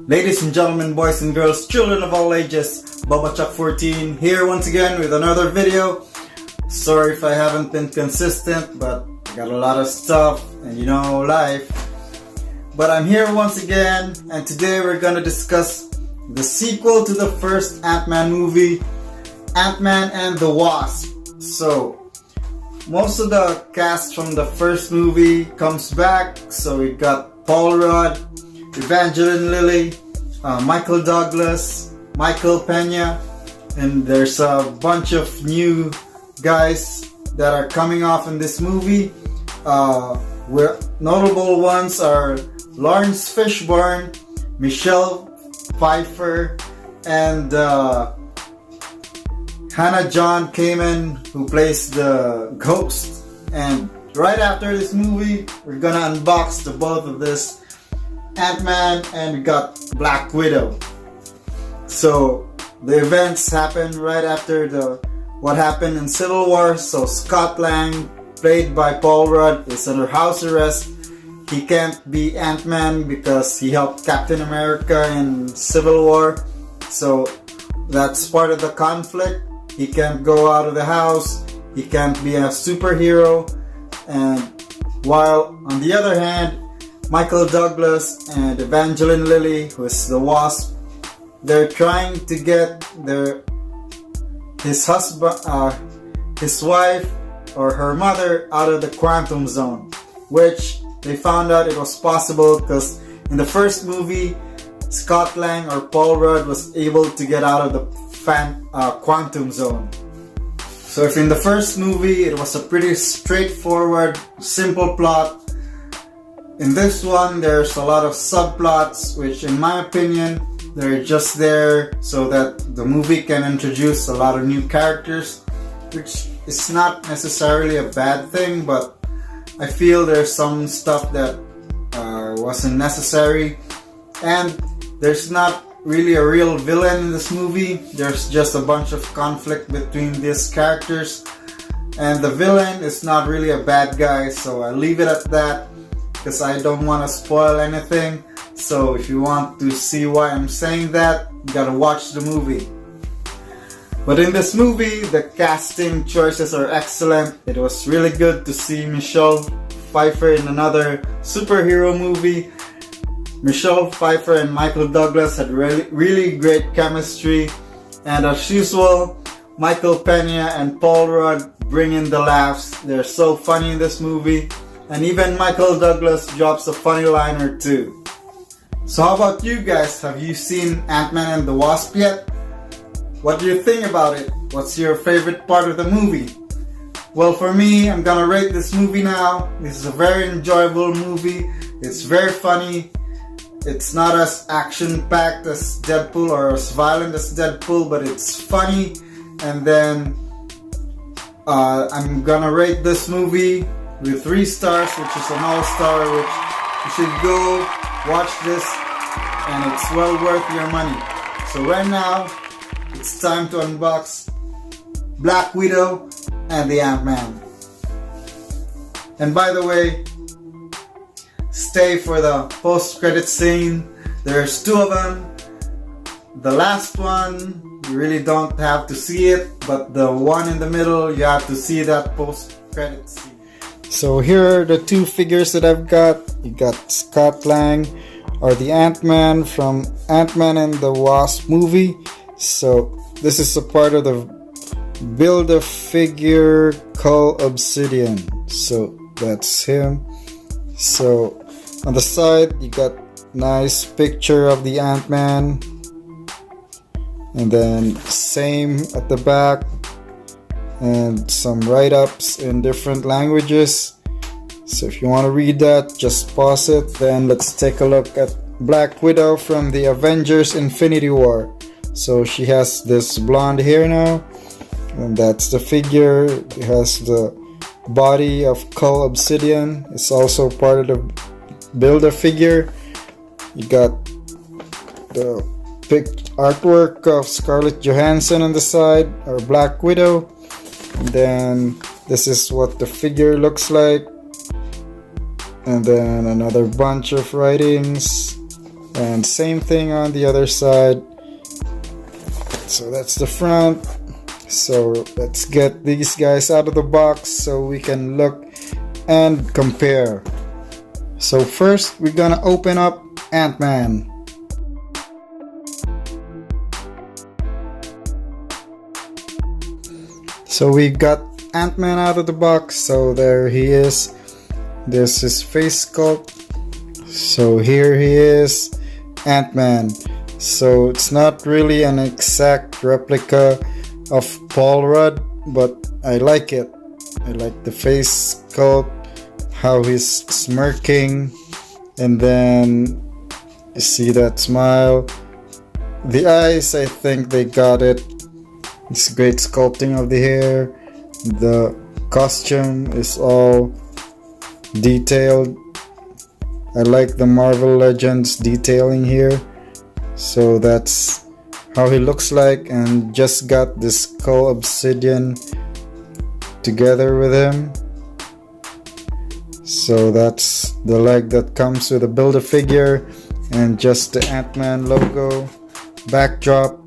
Ladies and gentlemen, boys and girls, children of all ages, Baba Chuck 14 here once again with another video. Sorry if I haven't been consistent, but I got a lot of stuff and life. But I'm here once again, and today we're gonna discuss the sequel to the first Ant-Man movie, Ant-Man and the Wasp. So most of the cast from the first movie comes back. So we got Paul Rudd, Evangeline Lilly, Michael Douglas, Michael Pena, and there's a bunch of new guys that are coming off in this movie. Where notable ones are Lawrence Fishburne, Michelle Pfeiffer, and Hannah John Kamen, who plays the ghost. And right after this movie, we're gonna unbox the both of this Ant-Man and we got Black Widow. So the events happened right after what happened in Civil War. So Scott Lang, played by Paul Rudd, is under house arrest. He can't be Ant-Man because he helped Captain America in Civil War. So that's part of the conflict. He can't go out of the house. He can't be a superhero. And while on the other hand, Michael Douglas and Evangeline Lilly, who is the Wasp, they're trying to get his wife or her mother out of the quantum zone, which they found out it was possible because in the first movie, Scott Lang or Paul Rudd was able to get out of the quantum zone. So if in the first movie it was a pretty straightforward, simple plot, in this one there's a lot of subplots which in my opinion they're just there so that the movie can introduce a lot of new characters, which is not necessarily a bad thing, but I feel there's some stuff that wasn't necessary. And there's not really a real villain in this movie. There's just a bunch of conflict between these characters, and the villain is not really a bad guy, so I leave it at that because I don't want to spoil anything. So if you want to see why I'm saying that, you gotta watch the movie. But in this movie, the casting choices are excellent. It was really good to see Michelle Pfeiffer in another superhero movie. Michelle Pfeiffer and Michael Douglas had really great chemistry. And as usual, Michael Pena and Paul Rudd bring in the laughs. They're so funny in this movie. And even Michael Douglas drops a funny line or two. So how about you guys? Have you seen Ant-Man and the Wasp yet? What do you think about it? What's your favorite part of the movie? Well, for me, I'm gonna rate this movie now. This is a very enjoyable movie. It's very funny. It's not as action-packed as Deadpool or as violent as Deadpool, but it's funny. And then I'm gonna rate this movie with 3 stars, which is an all-star, which you should go watch this and it's well worth your money. So right now, it's time to unbox Black Widow and the Ant-Man. And by the way, stay for the post-credit scene. There's 2 of them. The last one, you really don't have to see it, but the one in the middle, you have to see that post-credit scene. So here are the 2 figures that I've got. You got Scott Lang, or the Ant-Man from Ant-Man and the Wasp movie. So this is a part of the Build-A-Figure Cull Obsidian. So that's him. So on the side you got nice picture of the Ant-Man, and then same at the back, and some write-ups in different languages. So if you want to read that, just pause it. Then let's take a look at Black Widow from the Avengers Infinity War. So she has this blonde hair now, and that's the figure. It has the body of Cull Obsidian. It's also part of the Build-A-Figure. You got the artwork of Scarlett Johansson on the side, or Black Widow. And then this is what the figure looks like. And then another bunch of writings. And same thing on the other side. So that's the front. So let's get these guys out of the box so we can look and compare. So first we're gonna open up Ant-Man. So we got Ant-Man out of the box. So there he is. There's his face sculpt. So here he is, Ant-Man. So it's not really an exact replica of Paul Rudd, but I like it. I like the face sculpt, how he's smirking, and then you see that smile. The eyes, I think they got it. It's great sculpting of the hair. The costume is all detailed. I like the Marvel Legends detailing here. So that's how he looks like, and just got this skull obsidian together with him. So that's the leg that comes with a Build-A-Figure, and just the Ant-Man logo. Backdrop,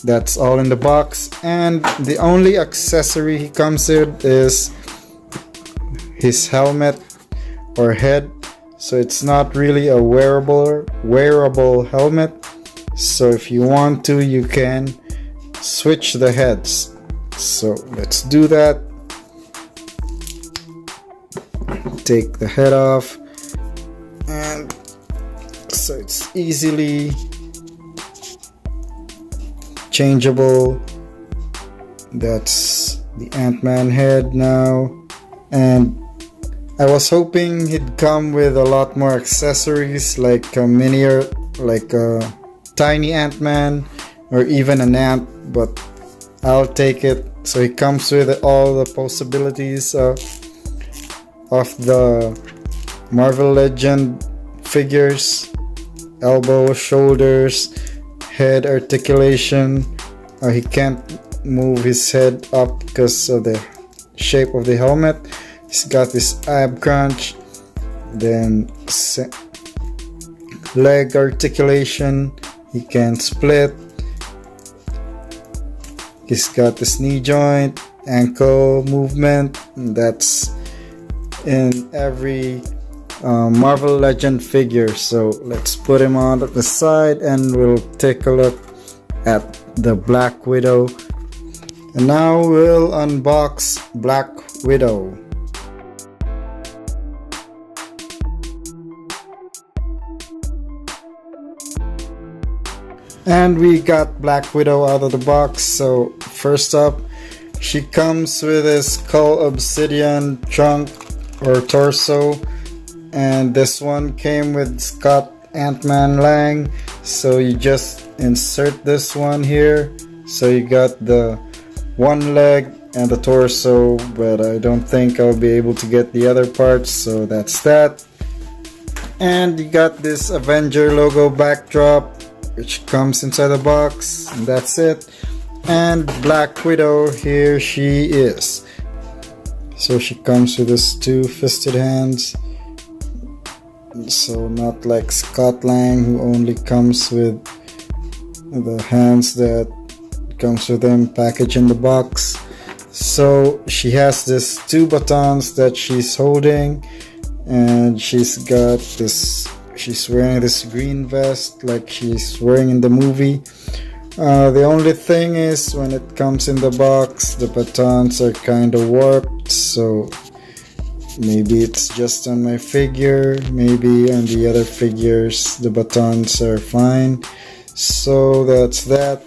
that's all in the box, and the only accessory he comes with is his helmet or head. So it's not really a wearable helmet. So if you want to, you can switch the heads. So let's do that. Take the head off, and so it's easily changeable. That's the Ant-Man head now, and I was hoping he'd come with a lot more accessories, like a tiny Ant-Man or even an ant, but I'll take it. So he comes with all the possibilities of the Marvel Legend figures: elbow, shoulders, head articulation. He can't move his head up because of the shape of the helmet. He's got this ab crunch, then leg articulation. He can split. He's got this knee joint, ankle movement. That's in every Marvel Legend figure. So let's put him on the side and we'll take a look at the Black Widow. And now we'll unbox Black Widow. And we got Black Widow out of the box. So first up, she comes with a skull obsidian trunk or torso, and this one came with Scott Antman Lang. So you just insert this one here. So you got the one leg and the torso, but I don't think I'll be able to get the other parts, so that's that. And you got this Avenger logo backdrop, which comes inside the box, and that's it. And Black Widow, here she is. So she comes with this two-fisted hands. So not like Scott Lang, who only comes with the hands that comes with them packaged in the box. So she has this two batons that she's holding, and she's got this, she's wearing this green vest like she's wearing in the movie. The only thing is, when it comes in the box, the batons are kind of warped, so maybe it's just on my figure, maybe on the other figures the batons are fine. So that's that.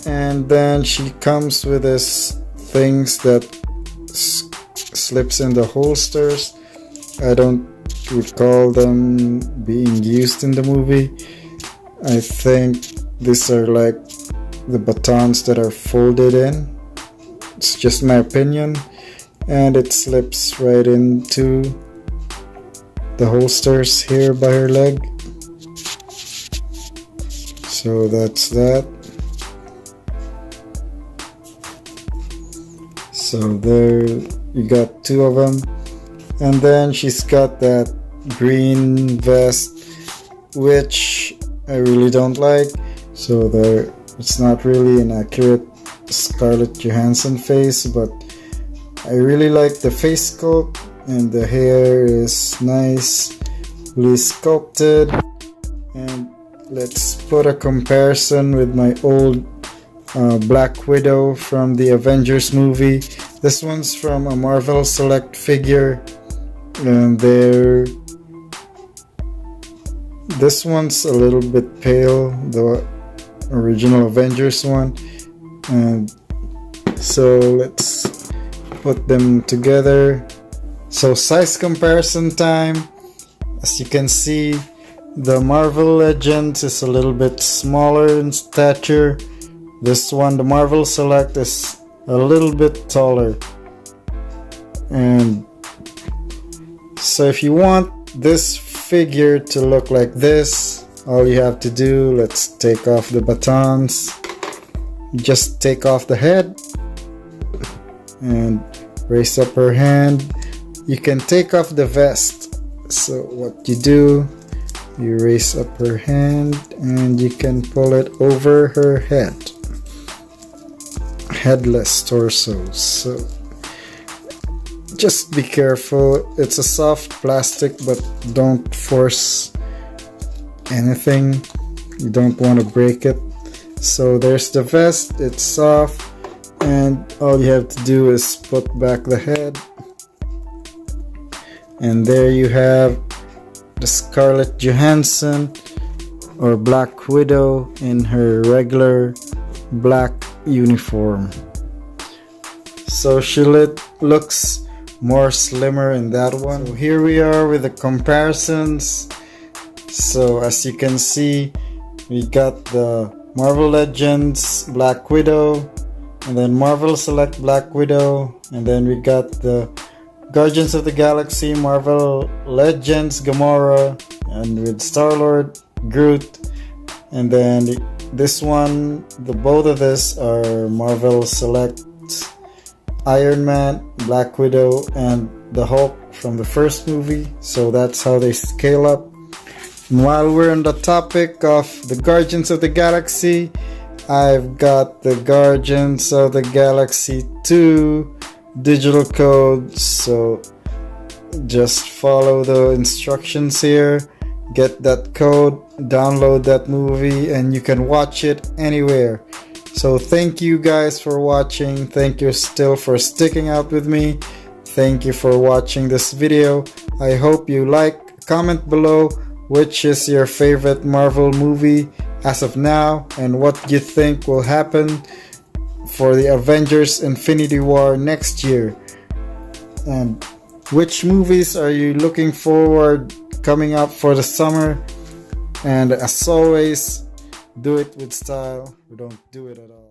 And then she comes with this things that slips in the holsters. I don't recall them being used in the movie. I think these are like the batons that are folded in. It's just my opinion. And it slips right into the holsters here by her leg. So that's that. So there you got two of them. And then she's got that green vest, which I really don't like. So there, it's not really an accurate Scarlett Johansson face, but I really like the face sculpt, and the hair is nicely sculpted. And let's put a comparison with my old Black Widow from the Avengers movie. This one's from a Marvel Select figure, and this one's a little bit pale, the original Avengers one. And so let's put them together. So size comparison time. As you can see, the Marvel Legends is a little bit smaller in stature. This one, the Marvel Select, is a little bit taller. And so if you want this figure to look like this, all you have to do, let's take off the batons. Just take off the head and raise up her hand. You can take off the vest. So what you do, you raise up her hand and you can pull it over her head. Headless torso. So just be careful. It's a soft plastic, but don't force anything. You don't want to break it. So there's the vest. It's soft, and all you have to do is put back the head, and there you have the Scarlett Johansson or Black Widow in her regular black uniform. So she looks more slimmer in that one. So here we are with the comparisons. So as you can see, we got the Marvel Legends Black Widow, and then Marvel Select Black Widow, and then we got the Guardians of the Galaxy Marvel Legends Gamora, and with Star-Lord, Groot, and then this one, both of this are Marvel Select Iron Man, Black Widow, and the Hulk from the first movie. So that's how they scale up. And while we're on the topic of the Guardians of the Galaxy, I've got the Guardians of the Galaxy 2 digital code. So just follow the instructions here, get that code, download that movie, and you can watch it anywhere. So thank you guys for watching. Thank you still for sticking out with me. Thank you for watching this video. I hope you like. Comment below which is your favorite Marvel movie as of now, and what you think will happen for the Avengers Infinity War next year. And which movies are you looking forward coming up for the summer? And as always, do it with style, or don't do it at all.